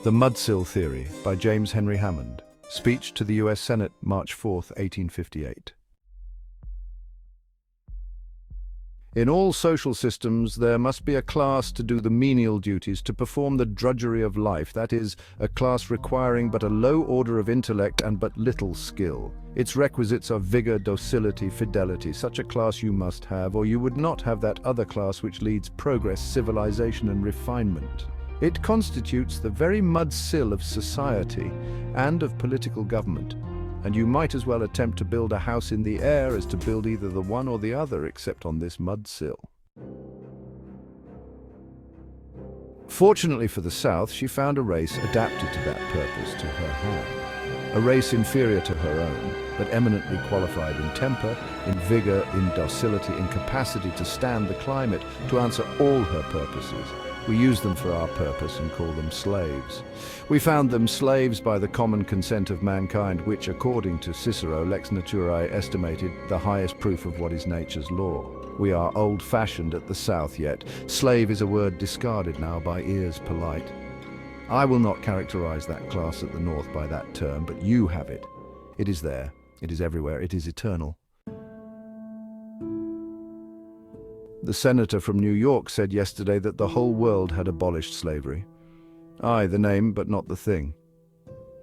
The Mudsill Theory by James Henry Hammond. Speech to the US Senate, March 4, 1858. In all social systems, there must be a class to do the menial duties, to perform the drudgery of life, that is, a class requiring but a low order of intellect and but little skill. Its requisites are vigor, docility, fidelity. Such a class you must have, or you would not have that other class which leads progress, civilization, and refinement. It constitutes the very mudsill of society and of political government, and you might as well attempt to build a house in the air as to build either the one or the other, except on this mudsill. Fortunately for the South, she found a race adapted to that purpose to her hand. A race inferior to her own, but eminently qualified in temper, in vigor, in docility, in capacity to stand the climate, to answer all her purposes. We use them for our purpose and call them slaves. We found them slaves by the common consent of mankind, which, according to Cicero, lex naturae, estimated the highest proof of what is nature's law. We are old-fashioned at the South yet. Slave is a word discarded now by ears polite. I will not characterize that class at the North by that term, but you have it. It is there. It is everywhere. It is eternal. The senator from New York said yesterday that the whole world had abolished slavery. Aye, the name, but not the thing.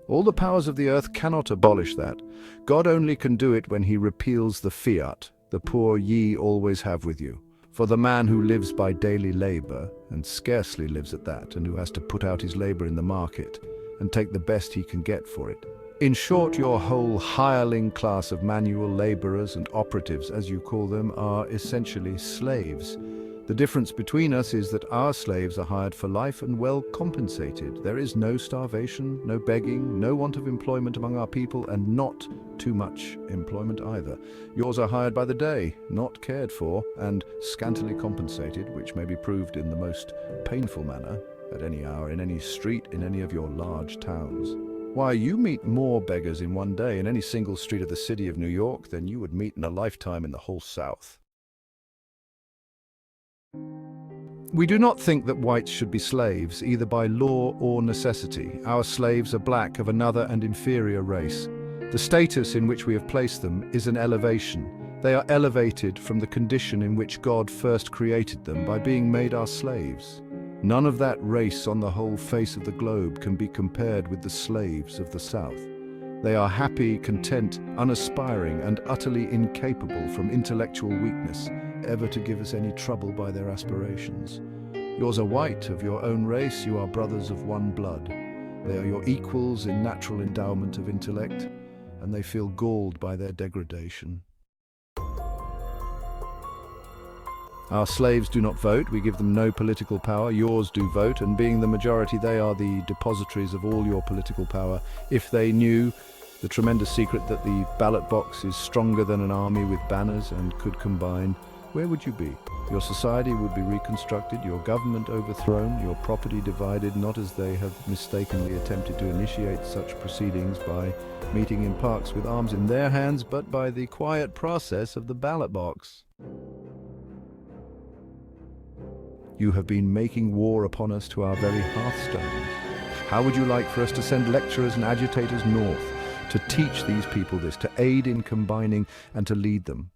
All the powers of the earth cannot abolish that. God only can do it when he repeals the fiat, the poor ye always have with you. For the man who lives by daily labor, and scarcely lives at that, and who has to put out his labor in the market, and take the best he can get for it. In short, your whole hireling class of manual laborers and operatives, as you call them, are essentially slaves. The difference between us is that our slaves are hired for life and well compensated. There is no starvation, no begging, no want of employment among our people, and not too much employment either. Yours are hired by the day, not cared for, and scantily compensated, which may be proved in the most painful manner, at any hour, in any street, in any of your large towns. Why, you meet more beggars in one day in any single street of the city of New York than you would meet in a lifetime in the whole South. We do not think that whites should be slaves, either by law or necessity. Our slaves are black, of another and inferior race. The status in which we have placed them is an elevation. They are elevated from the condition in which God first created them by being made our slaves. None of that race on the whole face of the globe can be compared with the slaves of the South. They are happy, content, unaspiring, and utterly incapable from intellectual weakness ever to give us any trouble by their aspirations. Yours are white, of your own race, you are brothers of one blood. They are your equals in natural endowment of intellect, and they feel galled by their degradation. Our slaves do not vote, we give them no political power. Yours do vote, and being the majority, they are the depositories of all your political power. If they knew the tremendous secret that the ballot box is stronger than an army with banners and could combine, where would you be? Your society would be reconstructed, your government overthrown, your property divided, not as they have mistakenly attempted to initiate such proceedings by meeting in parks with arms in their hands, but by the quiet process of the ballot box. You have been making war upon us to our very hearthstones. How would you like for us to send lecturers and agitators north to teach these people this, to aid in combining and to lead them?